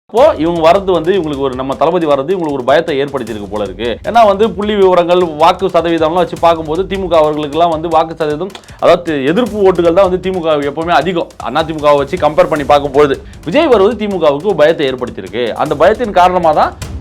இப்போ இவங்க வரது வந்து இவங்களுக்கு ஒரு நம்ம தளபதி வரது இவங்களுக்கு ஒரு பயத்தை ஏற்படுத்தியிருக்கு போல இருக்கு. ஏன்னா வந்து புள்ளி விவரங்கள் வாக்கு சதவீதம்லாம் வச்சு பார்க்கும்போது திமுக அவர்களுக்குலாம் வந்து வாக்கு சதவீதம், அதாவது எதிர்ப்பு ஓட்டுகள் தான் வந்து திமுக எப்பவுமே அதிகம். அதிமுகவை வச்சு கம்பேர் பண்ணி பார்க்கும்போது விஜய் வருவது திமுகவுக்கு பயத்தை ஏற்படுத்தியிருக்கு. அந்த பயத்தின் காரணமாக தான்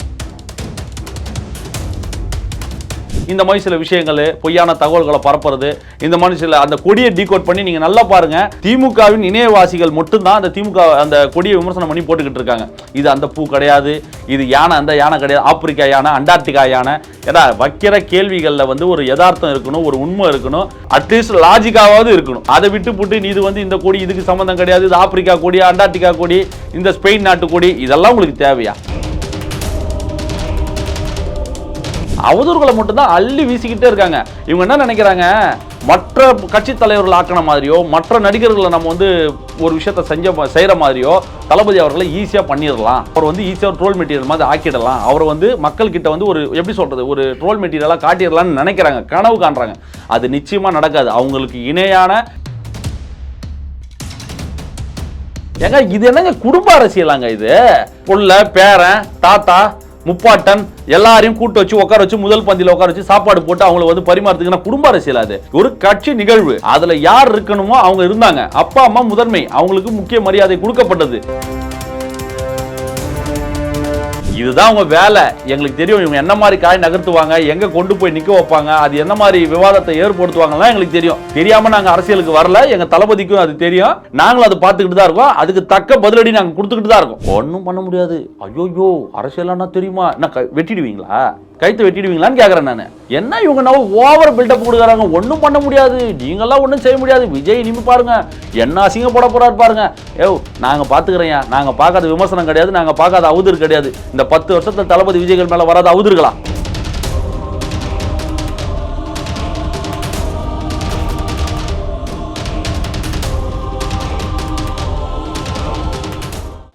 இந்த மாதிரி சில விஷயங்கள், பொய்யான தகவல்களை பரப்புறது, இந்த மாதிரி சில அந்த கொடியை டீகோட் பண்ணி நீங்க நல்லா பாருங்க. திமுகவின் இணையவாசிகள் மட்டும்தான் அந்த திமுக அந்த கொடியை விமர்சனம் பண்ணி போட்டுக்கிட்டு இருக்காங்க. இது அந்த பூ கிடையாது, இது யானை அந்த யானை கிடையாது, ஆப்பிரிக்கா யானை, அண்டார்டிகா யானை. ஏன்னா வைக்கிற கேள்விகளில் வந்து ஒரு யதார்த்தம் இருக்கணும், ஒரு உண்மை இருக்கணும், அட்லீஸ்ட் லாஜிக்காவது இருக்கணும். அதை விட்டு போட்டு இது வந்து இந்த கொடி இதுக்கு சம்பந்தம் கிடையாது, இது ஆப்பிரிக்கா கொடி, அண்டார்டிகா கொடி, இந்த ஸ்பெயின் நாட்டு கொடி, இதெல்லாம் உங்களுக்கு தேவையா? அவதூறுகளை மட்டும்தான் அள்ளி வீசிக்கிட்டே இருக்காங்க. இவங்க என்ன நினைக்கிறாங்க, மற்ற கட்சி தலைவர்கள் ஆக்கின மாதிரியோ, மற்ற நடிகர்களை நம்ம வந்து ஒரு விஷயத்தை செய்கிற மாதிரியோ தளபதி அவர்களை ஈஸியாக பண்ணிடலாம், அவர் வந்து ஈஸியாக ட்ரோல் மெட்டீரியல் மாதிரி ஆக்கிடலாம், அவரை வந்து மக்கள்கிட்ட வந்து ஒரு எப்படி சொல்கிறது ஒரு ட்ரோல் மெட்டீரியலாக காட்டிடலாம்னு நினைக்கிறாங்க, கனவு காண்றாங்க. அது நிச்சயமாக நடக்காது. அவங்களுக்கு இணையான ஏங்க இது என்னங்க குடும்ப அரசியலாங்க? இது புள்ள பேரன் தாத்தா முப்பாட்டன் எல்லாரையும் கூட்டு வச்சு உட்கார வச்சு முதல் பந்தியில் உட்கார வச்சு சாப்பாடு போட்டு அவங்களை வந்து பரிமாறதுக்குன்னா குடும்ப அரசியல். அது ஒரு கட்சி நிகழ்வு. அதுல யார் இருக்கணுமோ அவங்க இருந்தாங்க. அப்பா அம்மா முதன்மை, அவங்களுக்கு முக்கிய மரியாதை கொடுக்கப்பட்டது. இதுதான் அவங்க வேலை. எங்களுக்கு தெரியும் இவங்க என்ன மாதிரி காய் நகர்த்துவாங்க, எங்க கொண்டு போய் நிக்க வைப்பாங்க, அது என்ன மாதிரி விவாதத்தை ஏற்படுத்துவாங்கலாம் எங்களுக்கு தெரியும். தெரியாம நாங்க அரசியலுக்கு வரல. எங்க தளபதிக்கும் அது தெரியும். நாங்களும் அதை பார்த்துக்கிட்டு தான் இருக்கோம். அதுக்கு தக்க பதிலடி நாங்க கொடுத்துக்கிட்டு தான் இருக்கோம். ஒன்றும் பண்ண முடியாது. ஐயோ அரசியலானா தெரியுமா, என்ன வெட்டிடுவீங்களா, கைத்து வெட்டிடுவீங்களான்னு கேட்கறேன் நான். என்ன இவங்க நம்ம ஓவர் பில்டப் கொடுக்குறாங்க. ஒன்றும் பண்ண முடியாது, நீங்களாம் ஒன்றும் செய்ய முடியாது. விஜய் இனிமே பாருங்க என்ன அசிங்கப்பட போறாரு பாருங்க. நாங்க பாத்துக்கிறேன், நாங்க பார்க்காத விமர்சனம் கிடையாது, நாங்க பார்க்காத அவதூறு கிடையாது. இந்த 10 வருஷத்துல தளபதி விஜய்கள் மேல வராத அவதூறுகளா?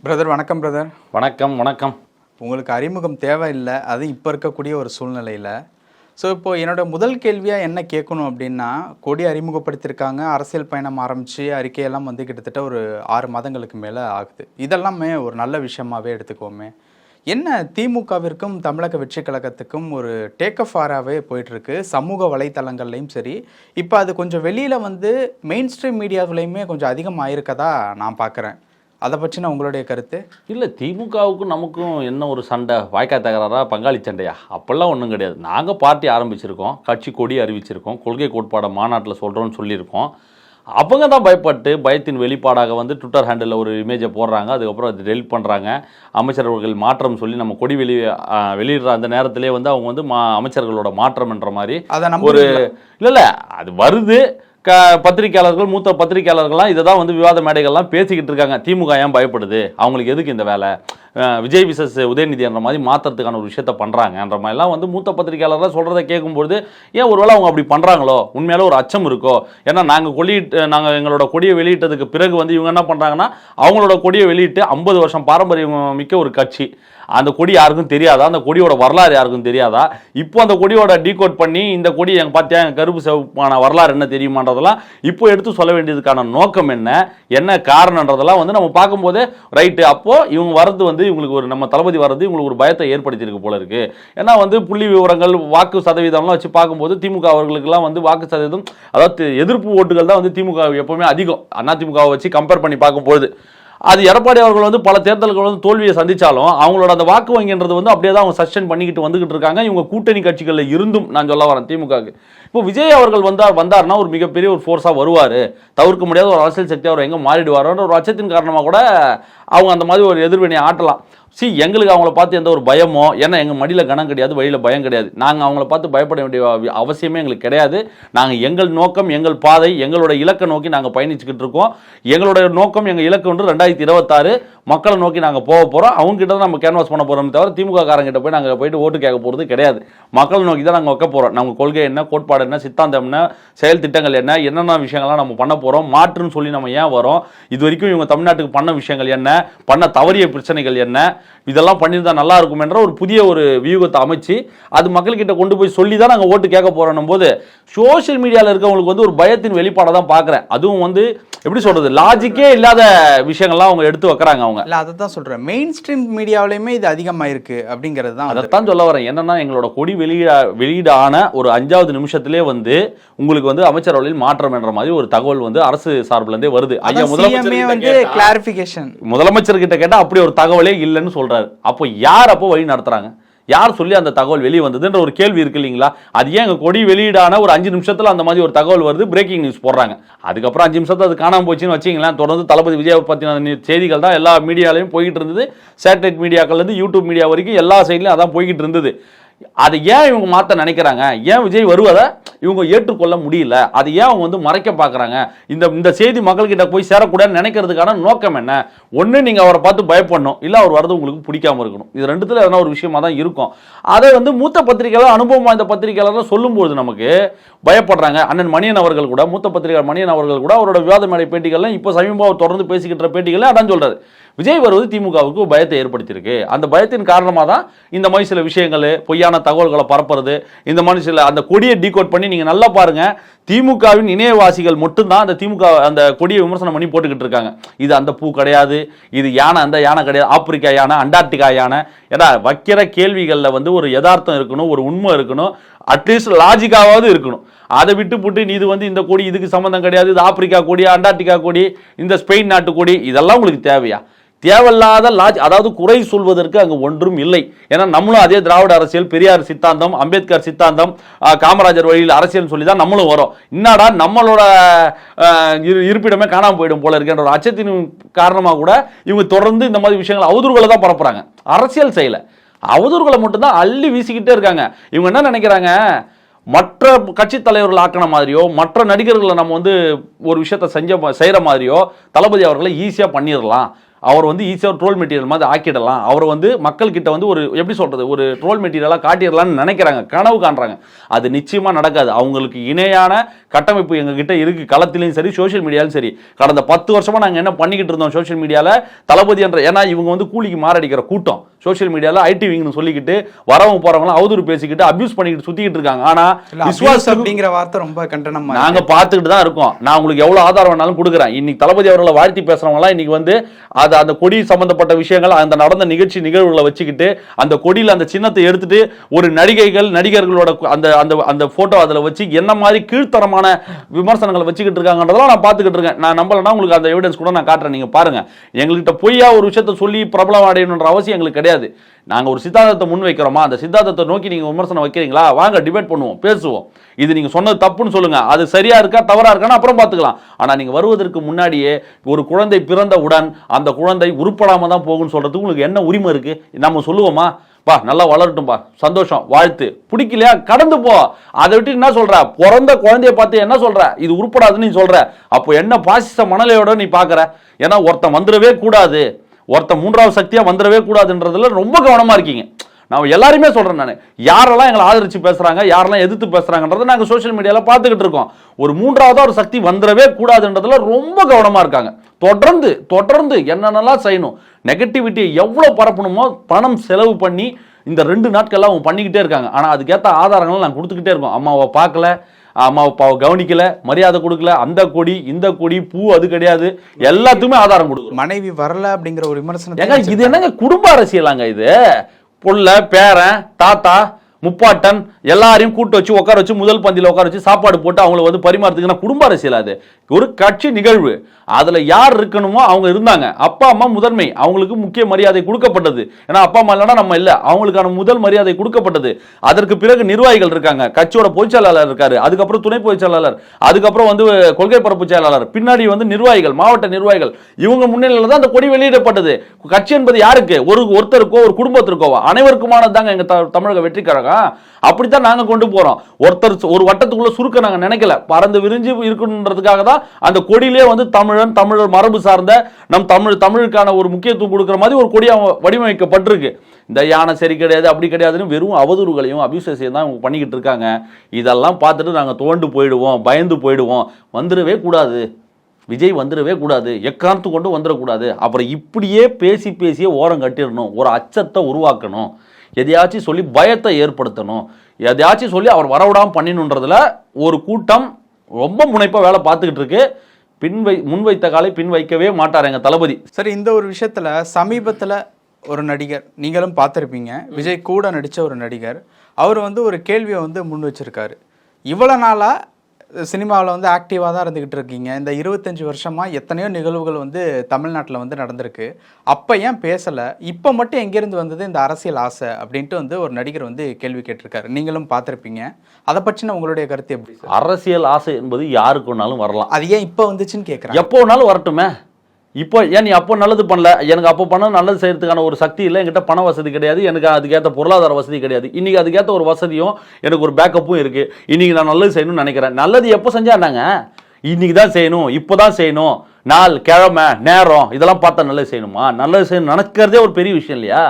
பிரதர் வணக்கம். பிரதர் வணக்கம். வணக்கம். உங்களுக்கு அறிமுகம் தேவையில்லை, அது இப்போ இருக்கக்கூடிய ஒரு சூழ்நிலையில். ஸோ இப்போது என்னோட முதல் கேள்வியாக என்ன கேட்கணும் அப்படின்னா, கொடி அறிமுகப்படுத்தியிருக்காங்க, அரசியல் பயணம் ஆரம்பித்து அறிக்கையெல்லாம் வந்து கிட்டத்தட்ட ஒரு 6 மாதங்களுக்கு மேலே ஆகுது. இதெல்லாமே ஒரு நல்ல விஷயமாகவே எடுத்துக்கோமே. என்ன திமுகவிற்கும் தமிழக வெற்றி கழகத்துக்கும் ஒரு டேக் ஆஃப் ஆராகவே போயிட்டுருக்கு, சமூக வலைத்தளங்கள்லையும் சரி. இப்போ அது கொஞ்சம் வெளியில் வந்து மெயின் ஸ்ட்ரீம் மீடியாவிலையுமே கொஞ்சம் அதிகமாக இருக்கதா நான் பார்க்குறேன். அதை பற்றின உங்களுடைய கருத்து? இல்லை, திமுகவுக்கும் நமக்கும் என்ன ஒரு சண்டை, வாய்க்காய் தகராறா, பங்காளி சண்டையா? அப்போல்லாம் ஒன்றும் கிடையாது. நாங்கள் பார்ட்டி ஆரம்பிச்சிருக்கோம், கட்சி கொடி அறிவிச்சிருக்கோம், கொள்கை கோட்பாடை மாநாட்டில் சொல்கிறோன்னு சொல்லியிருக்கோம். அவங்க தான் பயப்பட்டு பயத்தின் வெளிப்பாடாக வந்து ட்விட்டர் ஹேண்டில் ஒரு இமேஜை போடுறாங்க, அதுக்கப்புறம் அது டெலிட் பண்ணுறாங்க. அமைச்சர்கள் மாற்றம் சொல்லி நம்ம கொடி வெளியிடுற அந்த நேரத்திலே வந்து அவங்க வந்து அமைச்சர்களோட மாற்றம் என்ற மாதிரி ஒரு இல்லை அது வருது. பத்திரிகையாளர்கள், மூத்த பத்திரிகையாளர்கள்லாம் இதை தான் வந்து விவாத மேடைகள்லாம் பேசிக்கிட்டு இருக்காங்க. திமுக ஏன் பயப்படுது, அவங்களுக்கு எதுக்கு இந்த வேலை, விஜய் விசஸ் உதயநிதி என்ற மாதிரி மாற்றுறதுக்கான ஒரு விஷயத்த பண்ணுறாங்கன்ற மாதிரிலாம் வந்து மூத்த பத்திரிகையாளர்கள் சொல்கிறத கேட்கும்போது ஏன் ஒருவேளை அவங்க அப்படி பண்ணுறாங்களோ, உண்மையால ஒரு அச்சம் இருக்கோ? ஏன்னா நாங்கள் எங்களோட கொடியை வெளியிட்டதுக்கு பிறகு வந்து இவங்க என்ன பண்ணுறாங்கன்னா, அவங்களோட கொடியை வெளியிட்டு 50 வருஷம் பாரம்பரியம் மிக்க ஒரு கட்சி, அந்த கொடி யாருக்கும் தெரியாதா, அந்த கொடியோட வரலாறு யாருக்கும் தெரியாதா, இப்போ அந்த கொடியோட டீகோட் பண்ணி இந்த கொடி எங்கள் பார்த்தியா எங்கள் கருப்பு சிவப்பான வரலாறு என்ன தெரியுமான்றதெல்லாம் இப்போ எடுத்து சொல்ல வேண்டியதுக்கான நோக்கம் என்ன காரணன்றதெல்லாம் வந்து நம்ம பார்க்கும்போதே ரைட்டு. அப்போது இவங்க வரது வந்து இவங்களுக்கு ஒரு நம்ம தளபதி வரது இவங்களுக்கு ஒரு பயத்தை ஏற்படுத்தியிருக்கு போல இருக்கு. ஏன்னா வந்து புள்ளி விவரங்கள் வாக்கு சதவீதம்லாம் வச்சு பார்க்கும்போது திமுக அவர்களுக்குலாம் வந்து வாக்கு சதவீதம், அதாவது எதிர்ப்பு ஓட்டுகள் தான் வந்து திமுக எப்பவுமே அதிகம். அதிமுகவை வச்சு கம்பேர் பண்ணி பார்க்கும்போது அது எடப்பாடி அவர்கள் வந்து பல தேர்தல்கள் வந்து தோல்வியை சந்திச்சாலும் அவங்களோட அந்த வாக்கு வங்கின்றது வந்து அப்படியே தான் அவங்க சஸ்டெயின் பண்ணிக்கிட்டு வந்துகிட்டு இருக்காங்க. இவங்க கூட்டணி கட்சிகளில் இருந்தும் நான் சொல்ல வரேன் திமுகவுக்கு. இப்போ விஜய் அவர்கள் வந்தார்னா ஒரு மிகப்பெரிய ஒரு ஃபோர்ஸாக வருவார், தவிர்க்க முடியாத ஒரு அரசியல் சக்தி, அவர் எங்கே மாறிடுவாரோன்ற ஒரு அச்சத்தின் காரணமாக கூட அவங்க அந்த மாதிரி ஒரு எதிர்வினையை ஆட்டலாம். எங்களுக்கு அவங்கள பார்த்து எந்த ஒரு பயமோ, ஏன்னா எங்கள் மடியில் கனம் கிடையாது, வழியில் பயம் கிடையாது. நாங்கள் அவங்கள பார்த்து பயப்பட வேண்டிய அவசியமே எங்களுக்கு கிடையாது. நாங்கள் எங்கள் நோக்கம், எங்கள் பாதை, எங்களோட இலக்கை நோக்கி நாங்கள் பயணிச்சுக்கிட்டு இருக்கோம். எங்களோட நோக்கம், எங்கள் இலக்கு வந்து 2026 மக்களை நோக்கி நாங்கள் போக போகிறோம். அவங்ககிட்ட தான் நம்ம கேன்வாஸ் பண்ண போகிறோம் தவிர திமுக காரங்கிட்ட போய் நாங்கள் போயிட்டு ஓட்டு கேட்க போகிறது கிடையாது. மக்களை நோக்கி தான் நாங்கள் வைக்க போகிறோம். நம்ம கொள்கை என்ன, கோட்பாடு கோட்பாடு என்ன, சித்தாந்தம் என்ன, செயல் திட்டங்கள் என்ன, என்னென்ன விஷயங்கள்லாம் நம்ம பண்ண போகிறோம், மாற்றுன்னு சொல்லி நம்ம ஏன் வரோம், இது வரைக்கும் இவங்க தமிழ்நாட்டுக்கு பண்ண விஷயங்கள் என்ன, பண்ண தவறிய பிரச்சனைகள் என்ன, இதெல்லாம் பண்ணியிருந்தா நல்லா இருக்கும் என்ற ஒரு புதிய ஒரு வியூகத்தை அமைச்சு அது மக்கள்கிட்ட கொண்டு போய் சொல்லி தான் நாங்கள் ஓட்டு கேட்க போகிறோம் போது சோஷியல் மீடியாவில் இருக்கவங்களுக்கு வந்து ஒரு பயத்தின் வெளிப்பாடை தான் பார்க்குறேன். அதுவும் வந்து எப்படி சொல்றது, லாஜிக்கே இல்லாத விஷயங்கள்லாம் அவங்க எடுத்து வைக்கிறாங்க. அவங்க இல்லை, அதை தான் சொல்கிறேன், மெயின் ஸ்ட்ரீம் மீடியாவிலையுமே இது அதிகமாக இருக்குது அப்படிங்கிறது தான். அதைத்தான் சொல்ல வரேன். என்னன்னா, எங்களோட கொடி வெளியீடான ஒரு 5வது நிமிஷத்திலே வந்து உங்களுக்கு வந்து அமைச்சரவையில் மாற்றம் என்ற மாதிரி ஒரு தகவல் வந்து அரசு சார்பில் இருந்தே வருது. ஐயா முதலமைச்சர் கிட்ட கேட்டா அப்படி ஒரு தகவலே இல்லைன்னு சொல்றாரு. அப்போ யார் அப்போ வழி நடத்துறாங்க, யார் சொல்லி அந்த தகவல் வெளியே வந்ததுன்ற ஒரு கேள்வி இருக்கு இல்லைங்களா? அது ஏன் எங்க கொடி வெளியீடான ஒரு 5 நிமிஷத்துல அந்த மாதிரி ஒரு தகவல் வருது, பிரேக்கிங் நியூஸ் போடுறாங்க. அதுக்கப்புறம் 5 நிமிஷத்துல அது காணாம போச்சுன்னு வச்சிங்களேன். தொடர்ந்து தளபதி விஜய் பத்தின செய்திகள் தான் எல்லா மீடியாலையும் போய்கிட்டு இருந்தது. சேட்டலைட் மீடியாக்கள்ல இருந்து யூடியூப் மீடியா வரைக்கும் எல்லா சைட்லையும் அதான் போய்கிட்டு இருந்தது. அதை ஏன் இவங்க மாற்ற நினைக்கிறாங்க, ஏன் விஜய் வருவதை இவங்க ஏற்றுக்கொள்ள முடியல, அது ஏன் அவங்க வந்து மறைக்க பார்க்குறாங்க, இந்த செய்தி மக்கள்கிட்ட போய் சேரக்கூடாதுன்னு நினைக்கிறதுக்கான நோக்கம் என்ன? ஒன்று நீங்கள் அவரை பார்த்து பயப்படணும், இல்லை அவர் வரது உங்களுக்கு பிடிக்காம இருக்கணும். இது ரெண்டுத்தில் எதனா ஒரு விஷயமா தான் இருக்கும். அதை வந்து மூத்த பத்திரிகையாளர், அனுபவம் வாய்ந்த பத்திரிகையாளர் சொல்லும்போது நமக்கு பயப்படுறாங்க. அண்ணன் மணியன் அவர்கள் கூட, மூத்த பத்திரிகையாளர் மணியன் அவர்கள் கூட அவரோட விவாத மேடை பேட்டிகள்லாம் இப்போ சமீபமாக தொடர்ந்து பேசிக்கிட்ட பேட்டிகள் அதான் சொல்றாரு, விஜய் வருவது திமுகவுக்கு பயத்தை ஏற்படுத்தியிருக்கு. அந்த பயத்தின் காரணமாக தான் இந்த மாதிரி சில விஷயங்கள், பொய்யான தகவல்களை பரப்புறது, இந்த மாதிரி சில அந்த கொடியை டீகோட் பண்ணி நீங்க நல்லா பாருங்க, திமுகவின் இணையவாசிகள் மட்டும்தான் அந்த திமுக அந்த கொடியை விமர்சனம் பண்ணி போட்டுக்கிட்டு இருக்காங்க. இது அந்த பூ கிடையாது, இது யானை அந்த யானை கிடையாது, ஆப்பிரிக்கா யானை, அண்டார்டிகா யானை. ஏன்னா வைக்கிற கேள்விகளில் வந்து ஒரு யதார்த்தம் இருக்கணும், ஒரு உண்மை இருக்கணும், அட்லீஸ்ட் லாஜிக்காவது இருக்கணும். அதை விட்டு போட்டு இது வந்து இந்த கொடி இதுக்கு சம்மந்தம் கிடையாது, இது ஆப்பிரிக்கா கொடி, அண்டார்டிகா கொடி, இந்த ஸ்பெயின் நாட்டு கொடி, இதெல்லாம் உங்களுக்கு தேவையா? தேவையில்லாத அதாவது குறை சொல்வதற்கு அங்கே ஒன்றும் இல்லை. ஏன்னா நம்மளும் அதே திராவிட அரசியல், பெரியார் சித்தாந்தம், அம்பேத்கர் சித்தாந்தம், காமராஜர் வழியில் அரசியல் சொல்லி தான் நம்மளும் வரோம். என்னடா நம்மளோட இருப்பிடமே காணாமல் போயிடும் போல இருக்கின்ற ஒரு அச்சத்தின் காரணமாக கூட இவங்க தொடர்ந்து இந்த மாதிரி விஷயங்கள் அவதூறுகளை தான் பரப்புறாங்க. அரசியல் செய்யல, அவதூறுகளை மட்டும்தான் அள்ளி வீசிக்கிட்டே இருக்காங்க. இவங்க என்ன நினைக்கிறாங்க, மற்ற கட்சி தலைவர்கள் ஆக்கின மாதிரியோ, மற்ற நடிகர்களை நம்ம வந்து ஒரு விஷயத்தை செய்கிற மாதிரியோ தளபதி அவர்களை ஈஸியாக பண்ணிடலாம், அவர் வந்து ஈஸியாக ட்ரோல் மெட்டீரியல் மாதிரி ஆக்கிடலாம், அவர் வந்து மக்கள்கிட்ட வந்து ஒரு எப்படி சொல்கிறது, ஒரு ட்ரோல் மெட்டீரியலாக காட்டிடலாம்னு நினைக்கிறாங்க, கனவு காண்றாங்க. அது நிச்சயமாக நடக்காது. அவங்களுக்கு இணையான கட்டமைப்பு எங்ககிட்ட இருக்குது, களத்திலையும் சரி சோஷியல் மீடியாலும் சரி. கடந்த 10 வருஷமாக நாங்கள் என்ன பண்ணிக்கிட்டு இருந்தோம் சோஷியல் மீடியாவில், தளபதி என்ற, ஏன்னா இவங்க வந்து கூலிக்கு மாரடிக்கிற கூட்டம் சோஷியல் மீடியாவில், ஐடி விங்னு சொல்லிக்கிட்டு வரவங்க போகிறவங்களாம் அவதூறு பேசிக்கிட்டு அபியூஸ் பண்ணிக்கிட்டு சுற்றிக்கிட்டு இருக்காங்க. ஆனால் விஸ்வாஸ் அப்படிங்கிற வார்த்தை ரொம்ப கண்டனம் நாங்கள் பார்த்துக்கிட்டு தான் இருக்கோம். நான் உங்களுக்கு எவ்வளோ ஆதாரம் வேணாலும் கொடுக்குறேன். இன்னைக்கு தளபதி அவர்களை வாழ்த்தி பேசுகிறவங்களாம் இன்னைக்கு வந்து அந்த கொடி சம்பந்தப்பட்ட விஷயங்கள், அந்த நடந்த நிகழ்வுகளை வச்சுக்கிட்டு அந்த கொடியில் அந்த சின்னத்தை எடுத்துட்டு ஒரு நடிகர்களோட அந்த போட்டோ அதில் வச்சு என்ன மாதிரி கீழ்த்தரமான விமர்சனங்களை வச்சுக்கிட்டு இருக்காங்கன்றதெல்லாம் நான் பார்த்துக்கிட்டு இருக்கேன். நான் நம்பலன்னா உங்களுக்கு அந்த எவிடன்ஸ் கூட நான் காட்டுறேன், நீங்க பாருங்க. எங்கள்கிட்ட பொய்யா ஒரு விஷயத்தை சொல்லி பிரபலம் அடையணுன்ற அவசியம் எங்களுக்கு கிடையாது. நாங்கள் ஒரு சித்தாந்தத்தை முன் வைக்கிறோமா, அந்த சித்தாந்தத்தை நோக்கி நீங்கள் விமர்சனம் வைக்கிறீங்களா, வாங்க டிபேட் பண்ணுவோம், பேசுவோம். இது நீங்கள் சொன்னது தப்புன்னு சொல்லுங்க, அது சரியா இருக்கா தவறா இருக்கான்னு அப்புறம் பார்த்துக்கலாம். ஆனால் நீங்கள் வருவதற்கு முன்னாடியே ஒரு குழந்தை பிறந்தவுடன் அந்த குழந்தை உருப்படாம தான் போகும்னு சொல்றதுக்கு உங்களுக்கு என்ன உரிமை இருக்கு? நம்ம சொல்லுவோமா, பா நல்லா வளரட்டும்பா, சந்தோஷம், வாழ்த்து, பிடிக்கலையா கடந்து போ. அதை விட்டு என்ன சொல்ற, பிறந்த குழந்தைய பார்த்து என்ன சொல்ற, இது உருப்படாதுன்னு நீ சொல்ற, அப்போ என்ன பாசிச மனநிலையோட நீ பார்க்குற? ஏன்னா ஒருத்தன் வந்துடவே கூடாது, ஒருத்தன் 3வது சக்தியா வந்துடவே கூடாதுன்றதுல ரொம்ப கவனமா இருக்கீங்க. நான் எல்லாருமே சொல்றேன், நான் யாரெல்லாம் எங்களை ஆதரிச்சு பேசுறாங்க, யாரெல்லாம் எதிர்த்து பேசுறாங்கன்றதை நாங்க சோஷியல் மீடியால பார்த்துக்கிட்டு இருக்கோம். ஒரு 3வது ஒரு சக்தி வந்துடவே கூடாதுன்றதுல ரொம்ப கவனமா இருக்காங்க. தொடர்ந்து என்னென்னலாம் செய்யணும், நெகட்டிவிட்டியை எவ்வளவு பரப்பணுமோ பணம் செலவு பண்ணி இந்த 2 நாட்கள்லாம் அவங்க பண்ணிக்கிட்டே இருக்காங்க. ஆனா அதுக்கேற்ற ஆதாரங்கள் நாங்கள் கொடுத்துக்கிட்டே இருக்கோம். அம்மாவை பார்க்கல, அம்மாவை கவனிக்கல, மரியாதை கொடுக்கல, அந்த கொடி இந்த கொடி பூ அது கிடையாது, எல்லாத்துக்குமே ஆதாரம் கொடுக்கும். மனைவி வரல அப்படிங்கிற ஒரு விமர்சனம். இது என்னங்க குடும்ப அரசியலாங்க? இது புள்ள, பேரன், தாத்தா, முப்பாட்டன் எல்லாரையும் கூட்டு வச்சு உட்கார வச்சு முதல் பந்தியில் உட்கார வச்சு சாப்பாடு போட்டு அவங்கள வந்து பரிமாறதுக்குன்னா குடும்ப அரசியல். அது ஒரு கட்சி நிகழ்வு, அதுல யார் இருக்கணுமோ அவங்க இருந்தாங்க. அப்பா அம்மா முதன்மை, அவங்களுக்கு முக்கிய மரியாதை கொடுக்கப்பட்டது. ஏன்னா அப்பா அம்மா இல்லைன்னா நம்ம இல்லை, அவங்களுக்கான முதல் மரியாதை கொடுக்கப்பட்டது. அதற்கு பிறகு நிர்வாகிகள் இருக்காங்க, கட்சியோட பொதுச்செயலாளர் இருக்காரு, அதுக்கப்புறம் துணை பொதுச்செயலாளர், அதுக்கப்புறம் வந்து கொள்கை பரப்பு செயலாளர், பின்னாடி வந்து நிர்வாகிகள், மாவட்ட நிர்வாகிகள், இவங்க முன்னிலையில் தான் அந்த கொடி வெளியிடப்பட்டது. கட்சி என்பது யாருக்கு? ஒருத்தருக்கோ ஒரு குடும்பத்திற்கோ அனைவருக்குமானது தாங்க எங்க தமிழக வெற்றி கழகம். அப்படித்தான் நாங்க கொண்டு போறோம். ஒருத்தர் ஒரு வட்டத்துக்குள்ள சுருக்க நாங்க நினைக்கல, பறந்து விரிஞ்சு இருக்கணுன்றதுக்காக தான் அந்த கொடியிலே வந்து தமிழர் மரபு சார்ந்த நம் தமிழுக்கான ஒரு முக்கியத்துவம் கொடுக்கிற மாதிரி ஒரு கொடியா வடிவமைக்கப்பட்டிருக்கு. இந்த யானை சரி கிடையாது அப்படி கிடையாதுன்னு வெறும் அவதூறுகளையும் அபியூசஸையும் தான் இவங்க பண்ணிக்கிட்டு இருக்காங்க. இதெல்லாம் பார்த்துட்டு நாங்கள் தோண்டு போயிடுவோம், பயந்து போயிடுவோம், வந்துடவே கூடாது, விஜய் வந்துடவே கூடாது, எக்காரணத்து கொண்டு வந்துடக்கூடாது, அப்புறம் இப்படியே பேசியே ஓரம் கட்டிடணும், ஒரு அச்சத்தை உருவாக்கணும், எதையாச்சும் சொல்லி பயத்தை ஏற்படுத்தணும், எதையாச்சும் சொல்லி அவர் வரவிடாமல் பண்ணிடணுன்றதுல ஒரு கூட்டம் ரொம்ப முனைப்பாக வேலை பார்த்துக்கிட்டு இருக்கு. முன்வைத்த காலை பின் வைக்கவே மாட்டார் எங்கள் தளபதி. சரி, இந்த ஒரு விஷயத்தில் சமீபத்தில் ஒரு நடிகர், நீங்களும் பார்த்துருப்பீங்க, விஜய் கூட நடித்த ஒரு நடிகர், அவர் வந்து ஒரு கேள்வியை வந்து முன் வச்சிருக்காரு. இவ்வளோ நாளாக சினிமாவில் வந்து ஆக்டிவாக தான் இருந்துக்கிட்டு இருக்கீங்க, இந்த 25 வருஷமாக எத்தனையோ நிகழ்வுகள் வந்து தமிழ்நாட்டில் வந்து நடந்திருக்கு, அப்போ ஏன் பேசலை, இப்போ மட்டும் எங்கேருந்து வந்தது இந்த அரசியல் ஆசை அப்படின்ட்டு வந்து ஒரு நடிகர் வந்து கேள்வி கேட்டிருக்காரு. நீங்களும் பார்த்துருப்பீங்க, அதை பற்றின உங்களுடைய கருத்து எப்படி? அரசியல் ஆசை என்பது யாருக்கு வேணாலும் வரலாம், அது ஏன் இப்போ வந்துச்சுன்னு கேட்குறேன். எப்போ வேணாலும் வரட்டுமே. இப்போ ஏன் நீ அப்போ நல்லது பண்ணல, எனக்கு அப்போ பண்ண நல்லது செய்யறதுக்கான ஒரு சக்தி இல்லை, என்கிட்ட பண வசதி கிடையாது, எனக்கு அதுக்கேற்ற பொருளாதார வசதி கிடையாது, இன்னைக்கு அதுக்கேற்ற ஒரு வசதியும் எனக்கு ஒரு பேக்கப்பும் இருக்கு, இன்னைக்கு நான் நல்லது செய்யணும்னு நினைக்கிறேன். நல்லது எப்போ செஞ்சாருனாங்க, இன்னைக்கு தான் செய்யணும், இப்போ தான் செய்யணும், நாள் கிழமை நேரம் இதெல்லாம் பார்த்தா நல்லது செய்யணுமா? நல்லது செய்யணும் நடக்கிறதே ஒரு பெரிய விஷயம் இல்லையா?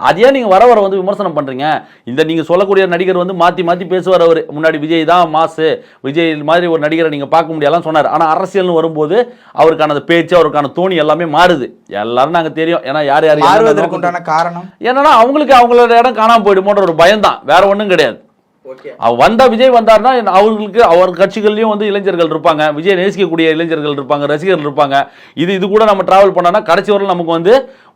அதையே நீங்கள் வர வந்து விமர்சனம் பண்ணுறீங்க. இந்த நீங்கள் சொல்லக்கூடிய நடிகர் வந்து மாற்றி பேசுவார். அவர் முன்னாடி விஜய் தான் மாசு, விஜய் மாதிரி ஒரு நடிகரை நீங்கள் பார்க்க முடியாதுலாம் சொன்னார். ஆனால் அரசியல்னு வரும்போது அவருக்கான பேச்சு, அவருக்கான தோணி எல்லாமே மாறுது. எல்லாரும் நாங்கள் தெரியும். ஏன்னா யார் மாறுவதற்குண்டான காரணம் என்னன்னா அவங்களுக்கு அவங்களோட இடம் காணாமல் போயிடுமோன்ற ஒரு பயம் தான், வேற ஒன்றும் கிடையாது. வந்தா விஜய் வந்தார்னா அவர்களுக்கு அவர் கட்சிகள்லயும் வந்து இளைஞர்கள் இருப்பாங்க, விஜய் நேசிக்கக்கூடிய இளைஞர்கள் இருப்பாங்க, ரசிகர்கள் இருப்பாங்க. இது கூட நம்ம டிராவல் பண்ணோம்னா கடைசி வரை நமக்கு வந்து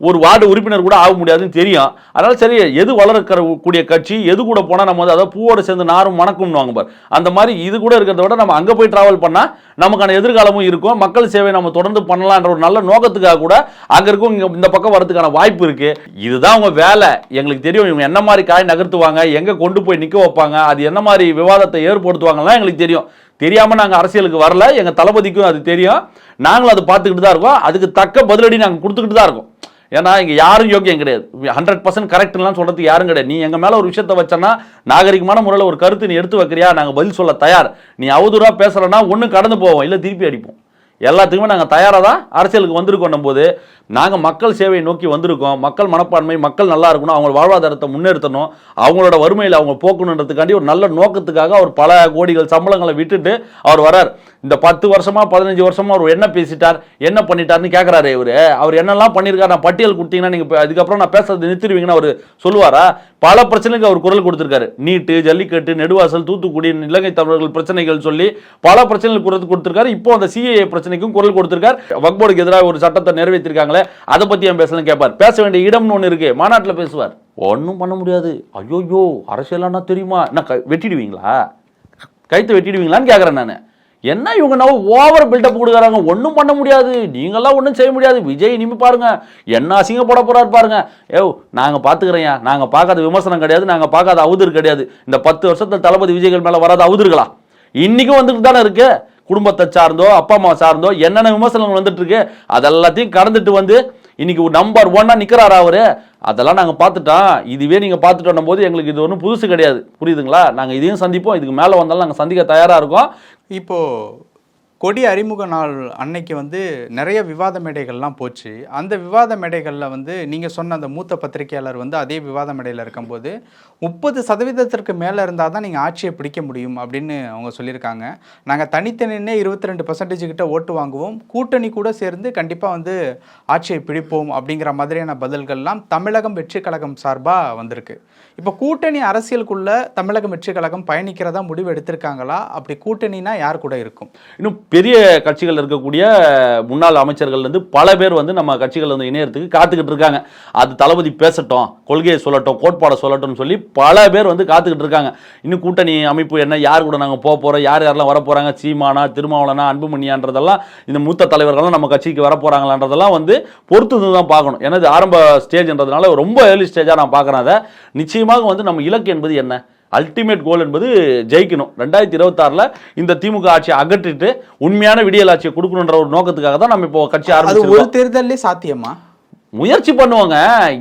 ஒரு வார்டு உறுப்பினர் கூட ஆக முடியாதுன்னு தெரியும். அதனால சரி, எது வளரக்கூடிய கட்சி, எது கூட போனால் நம்ம வந்து அதாவது பூவோட சேர்ந்து நாரும் மணக்கும்னு வாங்க பார், அந்த மாதிரி இது கூட இருக்கிறத விட நம்ம அங்கே போய் டிராவல் பண்ணால் நமக்கான எதிர்காலமும் இருக்கும், மக்கள் சேவை நம்ம தொடர்ந்து பண்ணலான்ற ஒரு நல்ல நோக்கத்துக்காக கூட அங்கே இருக்கும் இந்த பக்கம் வரதுக்கான வாய்ப்பு இருக்கு. இதுதான் அவங்க வேலை. எங்களுக்கு தெரியும் இவங்க என்ன மாதிரி காய் நகர்த்துவாங்க, எங்கே கொண்டு போய் நிற்க வைப்பாங்க, அது என்ன மாதிரி விவாதத்தை ஏற்படுத்துவாங்கலாம் எங்களுக்கு தெரியும். தெரியாம நாங்க அரசியலுக்கு வரல, எங்க தளபதிக்கும் அது தெரியும், நாங்களும் அதை பார்த்துக்கிட்டு தான் இருக்கோம், அதுக்கு தக்க பதிலடி நாங்கள் கொடுத்துக்கிட்டு தான் இருக்கோம். ஏன்னா இங்க யாரும் யோக்கியம் கிடையாது, 100% கரெக்ட்லாம் சொல்றதுக்கு யாரும் கிடையாது. நீ எங்க மேல ஒரு விஷயத்தை வச்சனா நாகரிகமான முறையில் ஒரு கருத்து நீ எடுத்து வைக்கிறியா, நாங்க பதில் சொல்ல தயார். நீ அவதூறா பேசலன்னா ஒண்ணு கடந்து போவோம், இல்ல திருப்பி அடிப்போம். எல்லாத்துக்குமே நாங்கள் தயாராக தான் அரசியலுக்கு வந்திருக்கோம் போது நாங்கள் மக்கள் சேவையை நோக்கி வந்திருக்கோம். மக்கள் மனப்பான்மை, மக்கள் நல்லா இருக்கணும், அவங்க வாழ்வாதாரத்தை முன்னேற்றணும், அவங்களோட வறுமையில் அவங்க போக்கணுன்றதுக்காண்டி ஒரு நல்ல நோக்கத்துக்காக அவர் பல கோடிகள் சம்பளங்களை விட்டுட்டு அவர் வரார். இந்த 10 வருஷமா 15 வருஷமா அவர் என்ன பேசிட்டார், என்ன பண்ணிட்டார்னு கேட்குறாரு. அவர் என்னெல்லாம் பண்ணியிருக்காரு, நான் பட்டியல் கொடுத்தீங்கன்னா நீங்கள் அதுக்கப்புறம் நான் பேசுறது நிறுத்திடுவீங்கன்னு அவர் சொல்லுவாரா? பல பிரச்சனைக்கு அவர் குரல் கொடுத்திருக்காரு. நீட்டு, ஜல்லிக்கட்டு, நெடுவாசல், தூத்துக்குடி, இலங்கை தமிழர்கள் பிரச்சனைகள் சொல்லி பல பிரச்சனைகள் குரல் கொடுத்திருக்காரு. இப்போ அந்த சிஏஏ பிரச்சனைக்கும் குரல் கொடுத்திருக்காரு. வக்ஃப் போர்டுக்கு எதிராக ஒரு சட்டத்தை நிறைவேற்றிருக்காங்களே, அதை பத்தி ஏன் பேசலாம் கேட்பார். பேச வேண்டிய இடம்னு ஒன்று இருக்கு, மாநாட்டில் பேசுவார். ஒன்றும் பண்ண முடியாது. ஐயோயோ அரசியலானா தெரியுமா, என்ன வெட்டிடுவீங்களா, கைத்து வெட்டிடுவீங்களான்னு கேட்குறேன் நான். என்ன இவங்க நம்ம ஓவர் பில்டப் கொடுக்குறாங்க, ஒன்றும் பண்ண முடியாது, நீங்களாம் ஒன்றும் செய்ய முடியாது, விஜய் இனிமே பாருங்க என்ன அசிங்கப்பட போறாரு பாருங்க. நாங்கள் பார்த்துக்கிறேன், நாங்கள் பார்க்காத விமர்சனம் கிடையாது, நாங்கள் பார்க்காத அவதூறு கிடையாது. இந்த 10 வருஷத்துல தளபதி விஜய்கள் மேலே வராத அவதூறுகளா இன்னைக்கும் வந்துட்டு தானே இருக்கு. குடும்பத்தை சார்ந்தோ அப்பா அம்மா சார்ந்தோ என்னென்ன விமர்சனங்கள் வந்துட்டு இருக்கு, அதெல்லாத்தையும் கடந்துட்டு வந்து இன்னைக்கு நம்பர் 1 நிற்கிறாரா அவரு. அதெல்லாம் நாங்கள் பார்த்துட்டோம். இதுவே நீங்கள் பார்த்துட்டோம் போது எங்களுக்கு இது ஒன்றும் புதுசு கிடையாது, புரியுதுங்களா? நாங்கள் இதையும் சந்திப்போம், இதுக்கு மேலே வந்தாலும் நாங்கள் சந்திக்க தயாராக இருக்கோம். இப்போது கொடி அறிமுக நாள் அன்னைக்கு வந்து நிறைய விவாத மேடைகள்லாம் போச்சு. அந்த விவாத மேடைகளில் வந்து நீங்கள் சொன்ன அந்த மூத்த பத்திரிகையாளர் வந்து அதே விவாத மேடையில் இருக்கும்போது 30% மேலே இருந்தால் தான் நீங்கள் ஆட்சியை பிடிக்க முடியும் அப்படின்னு அவங்க சொல்லியிருக்காங்க. நாங்கள் தனித்தனியே 22% கிட்ட ஓட்டு வாங்குவோம், கூட்டணி கூட சேர்ந்து கண்டிப்பாக வந்து ஆட்சியை பிடிப்போம் அப்படிங்கிற மாதிரியான பதில்கள்லாம் தமிழகம் வெற்றி கழகம் சார்பாக வந்திருக்கு. இப்போ கூட்டணி அரசியலுக்குள்ள தமிழகம் வெற்றி கழகம் பயணிக்கிறதா முடிவு எடுத்திருக்காங்களா? அப்படி கூட்டணினா யார் கூட இருக்கும்? இன்னும் பெரிய கட்சிகள் இருக்கக்கூடிய முன்னாள் அமைச்சர்கள் வந்து பல பேர் வந்து நம்ம கட்சிகள் வந்து இணையறதுக்கு காத்துக்கிட்டு இருக்காங்க. அது தளபதி பேசட்டும், கொள்கையை சொல்லட்டும், கோட்பாடை சொல்லட்டும்னு சொல்லி பல பேர் வந்து காத்துக்கிட்டு இருக்காங்க. இன்னும் கூட்டணி அமைப்பு என்ன, யார் கூட நாங்கள் போக போகிறோம், யாரெல்லாம் வர போகிறாங்க, சீமானா, திருமாவளனா, அன்புமணியான்றதெல்லாம் இந்த மூத்த தலைவர்கள்லாம் நம்ம கட்சிக்கு வர போகிறாங்களான்றதெல்லாம் வந்து பொறுத்து தான் பார்க்கணும். ஏன்னா இது ஆரம்ப ஸ்டேஜ்ன்றதுனால ரொம்ப ஏர்லி ஸ்டேஜாக நான் பார்க்குறேன். அதை நிச்சயமாக வந்து நம்ம இலக்கு என்பது என்ன, அல்டிமேட் கோல் என்பது ஜெயிக்கணும். 2026 இந்த திமுக ஆட்சியை அகற்றிட்டு உண்மையான விடியல் ஆட்சியை கொடுக்கணுன்ற ஒரு நோக்கத்துக்காக தான் நம்ம இப்போ கட்சி ஆரம்பிச்சிருக்கோம். ஒரு தேர்தலே சாத்தியமா? முயற்சி பண்ணுவாங்க.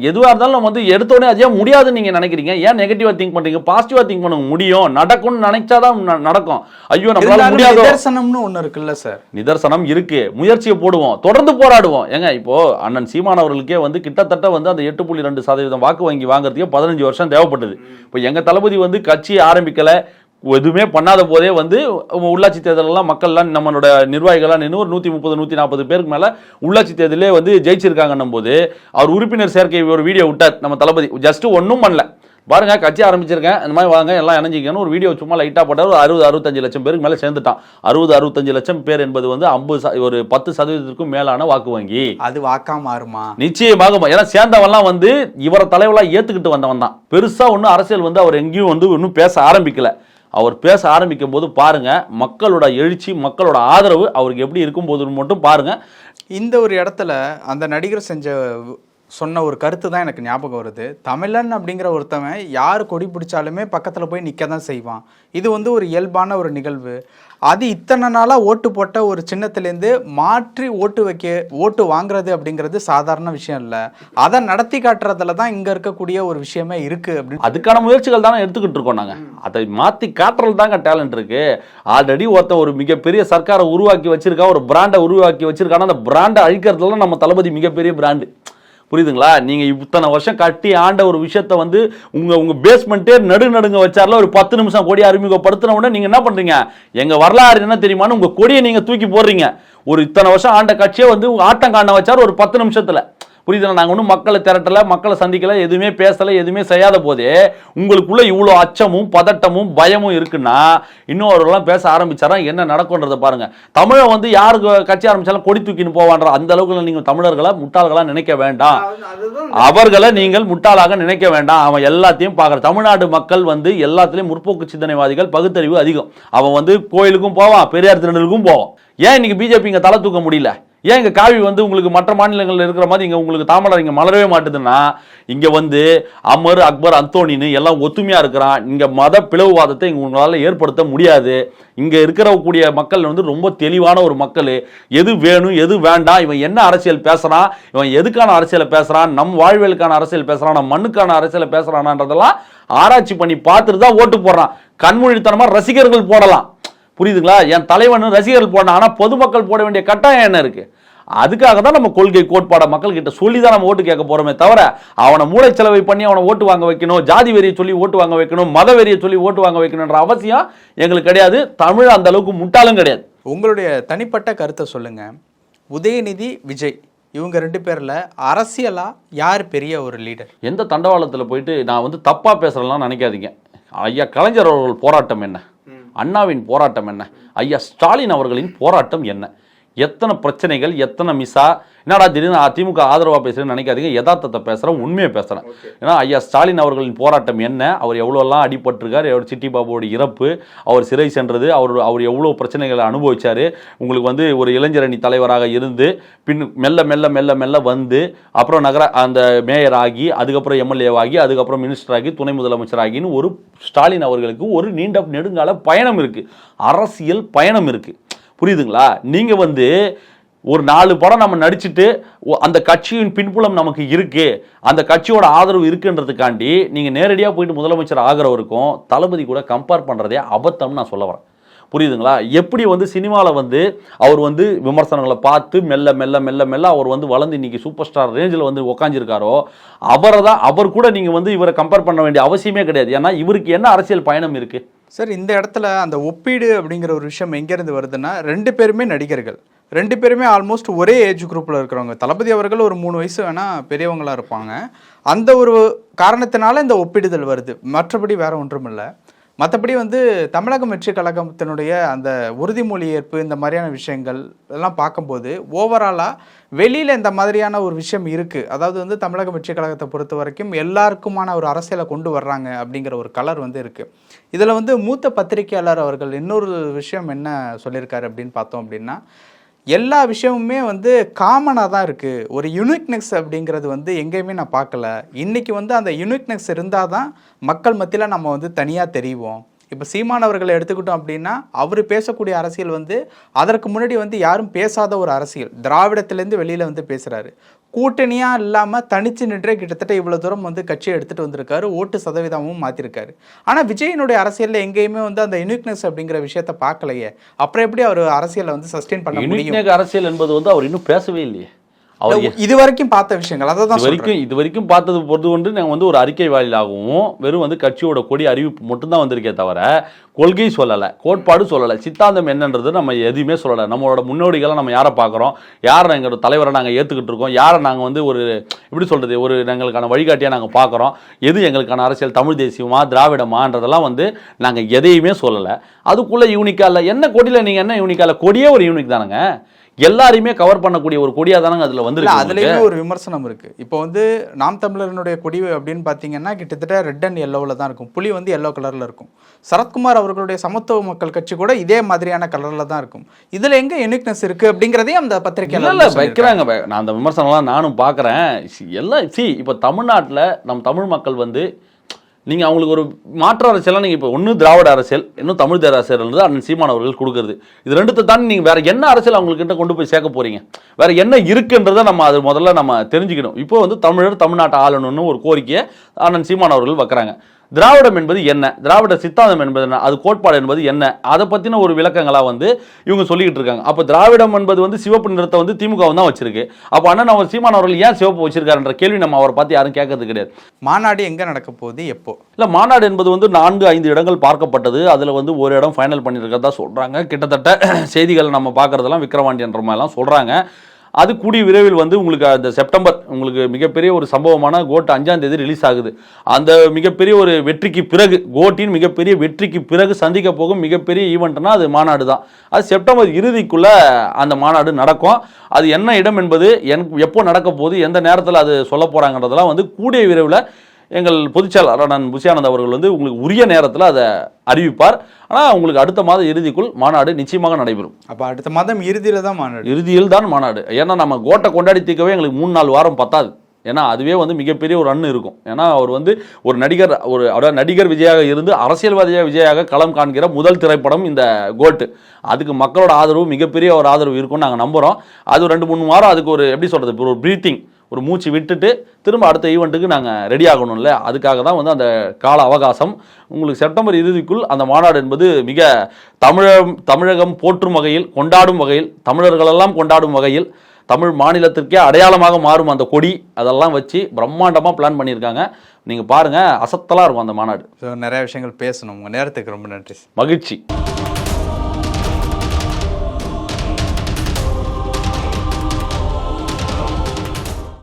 எதுவாக இருந்தாலும் நம்ம வந்து எடுத்தோடனே அதே முடியாதுன்னு நீங்கள் நினைக்கிறீங்க. ஏன் நெகட்டிவாக திங்க் பண்ணுறீங்க? பாசிட்டிவாக திங்க் பண்ணுங்க. முடியும், நடக்கும்னு நினைச்சாதான் நடக்கும். ஐயோ நம்மளால முடியாது. நிதர்சனம்னு ஒன்று இருக்குல்ல சார்? நிதர்சனம் இருக்கு. முயற்சியை போடுவோம், தொடர்ந்து போராடுவோம். ஏங்க இப்போ அண்ணன் சீமான் அவர்களுக்கே வந்து கிட்டத்தட்ட வந்து அந்த 8.2% வாக்கு வங்கி வாங்குறதுக்கே 15 வருஷம் தேவைப்பட்டது. இப்போ எங்க தளபதி வந்து கட்சி ஆரம்பிக்கல, எதுவுமே பண்ணாத போதே வந்து உள்ளாட்சி தேர்தலெல்லாம் மக்கள்லாம் நம்மளோட நிர்வாகிகள்லாம் நின்று ஒரு 130 140 பேருக்கு மேலே உள்ளாட்சி தேர்தலே வந்து ஜெயிச்சிருக்காங்கன்னும் போது அவர் உறுப்பினர் சேர்க்கை ஒரு வீடியோ விட்டார் நம்ம தளபதி. ஜஸ்ட் ஒன்றும் பண்ணல, பாருங்க கட்சி ஆரம்பிச்சிருக்கேன், இந்த மாதிரி வாங்க எல்லாம் இணைஞ்சிக்கன்னு ஒரு வீடியோ சும்மா லைட்டாக போட்டார். ஒரு 60-65 லட்சம் பேருக்கு மேலே சேர்ந்துட்டான். 60-65 லட்சம் பேர் என்பது வந்து 10% மேலான வாக்கு வங்கி. அது வாக்கா மாறுமா? நிச்சயமாக. ஏன்னா சேர்ந்தவன்லாம் வந்து இவரை தலைவலாக ஏற்றுக்கிட்டு வந்தவன் தான். பெருசாக ஒன்றும் அரசியல் வந்து அவர் எங்கேயும் வந்து இன்னும் பேச ஆரம்பிக்கல. அவர் பேச ஆரம்பிக்கும் போது பாருங்க மக்களோட எழுச்சி, மக்களோட ஆதரவு அவருக்கு எப்படி இருக்கும் போது மட்டும் பாருங்க. இந்த ஒரு இடத்துல அந்த நடிகர் சொன்ன ஒரு கருத்து தான் எனக்கு ஞாபகம் வருது. தமிழன் அப்படிங்கிற ஒருத்தவன் யார் கொடி பிடிச்சாலுமே பக்கத்தில் போய் நிற்க தான் செய்வான். இது வந்து ஒரு இயல்பான ஒரு நிகழ்வு. அது இத்தனை நாளாக ஓட்டு போட்ட ஒரு சின்னத்துலேருந்து மாற்றி ஓட்டு வாங்குறது அப்படிங்கிறது சாதாரண விஷயம் இல்லை. அதை நடத்தி காட்டுறதுல தான் இங்கே இருக்கக்கூடிய ஒரு விஷயமே இருக்குது. அப்படின்னு அதுக்கான முயற்சிகள் தானே எடுத்துக்கிட்டு இருக்கோம் நாங்கள். அதை மாற்றி காட்டுறது தாங்க டேலண்ட் இருக்குது. ஆல்ரெடி ஒருத்தன் ஒரு மிகப்பெரிய சர்க்காரை உருவாக்கி வச்சிருக்கா, ஒரு பிராண்டை உருவாக்கி வச்சிருக்கானா, அந்த பிராண்டை அழிக்கிறதுல நம்ம தளபதி மிகப்பெரிய பிராண்டு. புரியுதுங்களா? நீங்க இத்தனை வருஷம் கட்டி ஆண்ட ஒரு விஷயத்த வந்து உங்க பேஸ்மெண்ட்டே நடுங்க வச்சார்ல, ஒரு 10 நிமிஷம் கொடி அறிமுகப்படுத்தின உடனே நீங்க என்ன பண்றீங்க? எங்க வரலாறு என்ன தெரியுமான்னு உங்க கொடியை நீங்க தூக்கி போடுறீங்க. ஒரு இத்தனை வருஷம் ஆண்ட கட்சியை வந்து ஆட்டம் காண வச்சார் ஒரு 10 நிமிஷத்துல. புரியுதுங்களா? நாங்கள் ஒன்றும் மக்களை திரட்டலை, மக்களை சந்திக்கலை, எதுவுமே பேசலை, எதுவுமே செய்யாத போதே உங்களுக்குள்ள இவ்வளோ அச்சமும் பதட்டமும் பயமும் இருக்குன்னா இன்னும் அவர்கள்லாம் பேச ஆரம்பிச்சாரா என்ன நடக்கும்ன்றதை பாருங்க. தமிழை வந்து யாருக்கு கட்சி ஆரம்பிச்சாலும் கொடி தூக்கின்னு போவான்ற அந்த அளவுக்கு நீங்கள் தமிழர்களை முட்டாள்களா நினைக்க வேண்டாம். அவர்களை நீங்கள் முட்டாளாக நினைக்க வேண்டாம். அவன் எல்லாத்தையும் பார்க்குற தமிழ்நாடு மக்கள் வந்து எல்லாத்துலேயும் முற்போக்கு சிந்தனைவாதிகள், பகுத்தறிவு அதிகம். அவன் வந்து கோயிலுக்கும் போவான், பெரியார் திடலுக்கும் போவான். ஏன் இன்னைக்கு பிஜேபி இங்கே தலை தூக்க முடியல? ஏன் இங்கே காவி வந்து உங்களுக்கு மற்ற மாநிலங்களில் இருக்கிற மாதிரி இங்கே உங்களுக்கு தாமரை இங்கே மலரவே மாட்டுதுன்னா, இங்கே வந்து அமர், அக்பர், அந்தோனின்னு எல்லாம் ஒத்துமையாக இருக்கிறான். இங்கே மத பிளவுவாதத்தை இங்கே உங்களால் ஏற்படுத்த முடியாது. இங்கே இருக்கிறக்கூடிய மக்கள் வந்து ரொம்ப தெளிவான ஒரு மக்கள். எது வேணும் எது வேண்டாம், இவன் என்ன அரசியல் பேசுகிறான், இவன் எதுக்கான அரசியலை பேசுகிறான், நம் வாழ்வியலுக்கான அரசியல் பேசுகிறான், நம் மண்ணுக்கான அரசியலை பேசுகிறான்றதெல்லாம் ஆராய்ச்சி பண்ணி பார்த்துட்டு தான் ஓட்டு போடுறான். கண்மொழித்தனமாக ரசிகர்கள் போடலாம். புரியுதுங்களா? என் தலைவன் ரசிகர்கள் போடணும். ஆனால் பொதுமக்கள் போட வேண்டிய கட்டாயம் என்ன இருக்கு? அதுக்காக தான் நம்ம கொள்கை கோட்பாட மக்கள் கிட்ட சொல்லி தான் நம்ம ஓட்டு கேட்க போறோமே தவிர அவனை மூளை செலவை பண்ணி அவனை ஓட்டு வாங்க வைக்கணும், ஜாதி வெறியை சொல்லி ஓட்டு வாங்க வைக்கணும், மத வெறியை சொல்லி ஓட்டு வாங்க வைக்கணும்ன்ற அவசியம் எங்களுக்கு கிடையாது. தமிழ் அந்த அளவுக்கு முட்டாளும் கிடையாது. உங்களுடைய தனிப்பட்ட கருத்தை சொல்லுங்க. உதயநிதி, விஜய் இவங்க 2 பேர்ல அரசியலா யார் பெரிய ஒரு லீடர்? எந்த தண்டவாளத்தில் போயிட்டு நான் வந்து தப்பா பேசுறேன்லாம் நினைக்காதீங்க. ஐயா கலைஞர் அவர்கள் போராட்டம் என்ன, அண்ணாவின் போராட்டம் என்ன, ஐயா ஸ்டாலின் அவர்களின் போராட்டம் என்ன, எத்தனை பிரச்சனைகள், எத்தனை மிஸ்ஸா, என்னடா திடீர்னு திமுக ஆதரவாக பேசுகிறேன்னு நினைக்காதீங்க. யதார்த்தத்தை பேசுகிறேன், உண்மையை பேசுகிறேன். ஏன்னா ஐயா ஸ்டாலின் அவர்களின் போராட்டம் என்ன, அவர் எவ்வளோலாம் அடிபட்டிருக்கார், அவர் சிட்டி பாபுவோட இறப்பு, அவர் சிறை சென்றது, அவர் எவ்வளோ பிரச்சனைகளை அனுபவிச்சார். உங்களுக்கு வந்து ஒரு இளைஞரணி தலைவராக இருந்து பின் மெல்ல மெல்ல மெல்ல மெல்ல வந்து அப்புறம் அந்த மேயர் ஆகி, அதுக்கப்புறம் எம்எல்ஏவாகி, அதுக்கப்புறம் மினிஸ்டர் ஆகி, துணை முதலமைச்சர் ஆகின்னு ஒரு ஸ்டாலின் அவர்களுக்கு ஒரு நீண்ட நெடுங்கால பயணம் இருக்குது, அரசியல் பயணம் இருக்குது. புரியுதுங்களா? நீங்கள் வந்து ஒரு 4 படம் நம்ம நடிச்சுட்டு அந்த கட்சியின் பின்புலம் நமக்கு இருக்கு, அந்த கட்சியோட ஆதரவு இருக்குன்றதுக்காண்டி நீங்கள் நேரடியாக போயிட்டு முதலமைச்சர் ஆகிறவருக்கும் தளபதி கூட கம்பேர் பண்ணுறதே அபத்தம்னு நான் சொல்ல வரேன். புரியுதுங்களா? எப்படி வந்து சினிமாவில் வந்து அவர் வந்து விமர்சனங்களை பார்த்து மெல்ல மெல்ல மெல்ல மெல்ல அவர் வந்து வளர்ந்து இன்னைக்கு சூப்பர் ஸ்டார் ரேஞ்சில் வந்து உட்காந்துருக்காரோ, அவர் கூட நீங்கள் வந்து இவரை கம்பேர் பண்ண வேண்டிய அவசியமே கிடையாது. ஏன்னா இவருக்கு என்ன அரசியல் பயணம் இருக்குது? சார், இந்த இடத்துல அந்த ஒப்பீடு அப்படிங்கிற ஒரு விஷயம் எங்கேருந்து வருதுன்னா, 2 பேருமே நடிகர்கள், 2 பேருமே ஆல்மோஸ்ட் ஒரே ஏஜ் குரூப்பில் இருக்கிறவங்க. தளபதி அவர்கள் ஒரு 3 வயசு வேணால் பெரியவங்களாக இருப்பாங்க. அந்த ஒரு காரணத்தினால இந்த ஒப்பிடுதல் வருது, மற்றபடி வேற ஒன்றும் இல்லை. மற்றபடி வந்து தமிழக வெற்றி கழகத்தினுடைய அந்த உறுதிமொழி ஏற்பு இந்த மாதிரியான விஷயங்கள் இதெல்லாம் பார்க்கும்போது ஓவராலாக வெளியில் இந்த மாதிரியான ஒரு விஷயம் இருக்குது. அதாவது வந்து தமிழக வெற்றி கழகத்தை பொறுத்த வரைக்கும் எல்லாருக்குமான ஒரு அரசியலை கொண்டு வர்றாங்க அப்படிங்கிற ஒரு கலர் வந்து இருக்குது. இதில் வந்து மூத்த பத்திரிகையாளர் அவர்கள் இன்னொரு விஷயம் என்ன சொல்லியிருக்காரு அப்படின்னு பார்த்தோம் அப்படின்னா, எல்லா விஷயமுமே வந்து காமனாக தான் இருக்குது, ஒரு யூனிக்னெஸ் அப்படிங்கிறது வந்து எங்கேயுமே நான் பார்க்கல. இன்றைக்கி வந்து அந்த யூனிக்னெஸ் இருந்தால் தான் மக்கள் மத்தியில் நம்ம வந்து தனியாக தெரிவோம். இப்போ சீமான் அவர்களை எடுத்துக்கிட்டோம் அப்படின்னா அவர் பேசக்கூடிய அரசியல் வந்து அதற்கு முன்னாடி வந்து யாரும் பேசாத ஒரு அரசியல், திராவிடத்திலேருந்து வெளியில் வந்து பேசுகிறாரு. கூட்டணியாக இல்லாமல் தனிச்சு நின்றே கிட்டத்தட்ட இவ்வளோ தூரம் வந்து கட்சியை எடுத்துகிட்டு வந்திருக்காரு, ஓட்டு சதவீதமும் மாற்றிருக்காரு. ஆனால் விஜயனுடைய அரசியலில் எங்கேயுமே வந்து அந்த யூனிக்னஸ் அப்படிங்கிற விஷயத்த பார்க்கலையே. அப்புறம் எப்படி அவர் அரசியலை வந்து சஸ்டெயின் பண்ண முடியும்? அரசியல் என்பது வந்து அவர் இன்னும் பேசவே இல்லையே. அவர் இது வரைக்கும் பார்த்த விஷயங்கள் அதை தான் இது வரைக்கும் பார்த்தது பொறுத்து கொண்டு நாங்கள் வந்து ஒரு அறிக்கை வாயிலாகவும் வெறும் வந்து கட்சியோட கொடி அறிவிப்பு மட்டும்தான் வந்திருக்கே தவிர கொள்கை சொல்லலை, கோட்பாடு சொல்லலை, சித்தாந்தம் என்னன்றது நம்ம எதுவுமே சொல்லலை. நம்மளோட முன்னோடிகளை நம்ம யாரை பார்க்குறோம், யாரை எங்களோட தலைவரை நாங்கள் ஏற்றுக்கிட்டு இருக்கோம், யாரை நாங்கள் வந்து ஒரு எப்படி சொல்கிறது ஒரு எங்களுக்கான வழிகாட்டியாக நாங்கள் பார்க்குறோம், எது எங்களுக்கான அரசியல் தமிழ் தேசியமா திராவிடமான்றதெல்லாம் வந்து நாங்கள் எதையுமே சொல்லலை. அதுக்குள்ளே யூனிக்காக இல்லை. என்ன கொடியில் நீங்கள் என்ன யூனிக்காக இல்லை? கொடியே ஒரு யூனிக் தானங்க, எல்லாரையுமே கவர் பண்ணக்கூடிய ஒரு கொடியா தானங்க அதுல வந்து. அதுலயுமே ஒரு விமர்சனம் இருக்கு. இப்போ வந்து நாம் தமிழர்களுடைய கொடி அப்படின்னு பாத்தீங்கன்னா கிட்டத்தட்ட ரெட் அண்ட் எல்லோவில் தான் இருக்கும். புலி வந்து எல்லோ கலர்ல இருக்கும். சரத்குமார் அவர்களுடைய சமத்துவ மக்கள் கட்சி கூட இதே மாதிரியான கலர்ல தான் இருக்கும். இதுல எங்க யூனிக்னஸ் இருக்கு அப்படிங்கிறதையும் அந்த பத்திரிகையில வைக்கிறாங்க. நான் அந்த விமர்சனம்லாம் நானும் பாக்குறேன். எல்லாம் இப்போ தமிழ்நாட்டில் நம் தமிழ் மக்கள் வந்து நீங்கள் அவங்களுக்கு ஒரு மாற்று அரசியலாம் நீங்கள் இப்போ ஒன்று திராவிட அரசியல், இன்னும் தமிழ் தேசிய அரசியல் வந்து அண்ணன் சீமான் அவர்கள் கொடுக்குறது. இது ரெண்டுத்தை தாண்டி நீங்கள் வேறு என்ன அரசியல் அவங்கக்கிட்ட கொண்டு போய் சேர்க்க போகிறீங்க? வேறு என்ன இருக்குன்றதை நம்ம அது முதல்ல நம்ம தெரிஞ்சுக்கணும். இப்போ வந்து தமிழர் தமிழ்நாட்டை ஆளணும்னு ஒரு கோரிக்கையை அண்ணன் சீமான் அவர்கள் வைக்கிறாங்க. திராவிடம் என்பது என்ன, திராவிட சித்தாந்தம் என்பது என்ன, அது கோட்பாடு என்பது என்ன, அதை பற்றின ஒரு விளக்கங்களாக வந்து இவங்க சொல்லிக்கிட்டு இருக்காங்க. அப்போ திராவிடம் என்பது வந்து சிவப்பு நிறத்தை வந்து திமுக தான் வச்சிருக்கு. அப்போ அண்ணன் அவர் சீமான் அவர்கள் ஏன் சிவப்பு வச்சிருக்காருன்ற கேள்வி நம்ம அவரை பார்த்து யாரும் கேட்கறது கிடையாது. மாநாடு எங்கே நடக்க போகுது, எப்போ? இல்லை, மாநாடு என்பது வந்து 4-5 இடங்கள் பார்க்கப்பட்டது. அதில் வந்து ஒரு இடம் ஃபைனல் பண்ணியிருக்கிறதா சொல்கிறாங்க. கிட்டத்தட்ட செய்திகள் நம்ம பார்க்குறதெல்லாம் விக்கிரவாண்டின்ற மாதிரிலாம் சொல்கிறாங்க. அது கூடிய விரைவில் வந்து உங்களுக்கு அந்த செப்டம்பர் உங்களுக்கு மிகப்பெரிய ஒரு சம்பவமான கோட் 5ஆம் தேதி ரிலீஸ் ஆகுது. அந்த மிகப்பெரிய ஒரு வெற்றிக்கு பிறகு, கோட்டின் மிகப்பெரிய வெற்றிக்கு பிறகு சந்திக்க போகும் மிகப்பெரிய ஈவெண்ட்னா அது மாநாடு தான். அது செப்டம்பர் இறுதிக்குள்ள அந்த மாநாடு நடக்கும். அது என்ன இடம் என்பது எப்போ நடக்க போகுது, எந்த நேரத்தில் அது சொல்ல போறாங்கன்றதெல்லாம் வந்து கூடிய விரைவில் எங்கள் பொதுச்செயலாளர் அண்ணன் புஷியானந்த் அவர்கள் வந்து உங்களுக்கு உரிய நேரத்தில் அதை அறிவிப்பார். ஆனால் உங்களுக்கு அடுத்த மாத இறுதிக்குள் மாநாடு நிச்சயமாக நடைபெறும். அப்போ அடுத்த மாதம் இறுதியில் தான் மாநாடு? இறுதியில் தான் மாநாடு. ஏன்னா நம்ம கோட்டை கொண்டாடி தீர்க்கவே எங்களுக்கு 3-4 வாரம் பத்தாது. ஏன்னா அதுவே வந்து மிகப்பெரிய ஒரு ரன் இருக்கும். ஏன்னா அவர் வந்து ஒரு நடிகர், அதாவது நடிகர் விஜயாக இருந்து அரசியல்வாதியாக விஜயாக களம் காண்கிற முதல் திரைப்படம் இந்த கோட்டு. அதுக்கு மக்களோட ஆதரவு, மிகப்பெரிய ஒரு ஆதரவு இருக்கும்னு நாங்கள் நம்புகிறோம். அது 2-3 வாரம் அதுக்கு ஒரு எப்படி சொல்கிறது, ஒரு ப்ரீத்திங், ஒரு மூச்சு விட்டுட்டு திரும்ப அடுத்த ஈவெண்ட்டுக்கு நாங்கள் ரெடி ஆகணும்ல. அதுக்காக தான் வந்து அந்த கால அவகாசம். உங்களுக்கு செப்டம்பர் இறுதிக்குள் அந்த மாநாடு என்பது மிக தமிழகம் போற்றும் வகையில், கொண்டாடும் வகையில், தமிழர்களெல்லாம் கொண்டாடும் வகையில், தமிழ் மாநிலத்திற்கே அடையாளமாக மாறும் அந்த கொடி, அதெல்லாம் வச்சு பிரம்மாண்டமாக பிளான் பண்ணியிருக்காங்க. நீங்கள் பாருங்கள், அசத்தலாக இருக்கும் அந்த மாநாடு. ஸோ நிறைய விஷயங்கள் பேசணும். உங்கள் நேரத்துக்கு ரொம்ப நன்றி. மகிழ்ச்சி.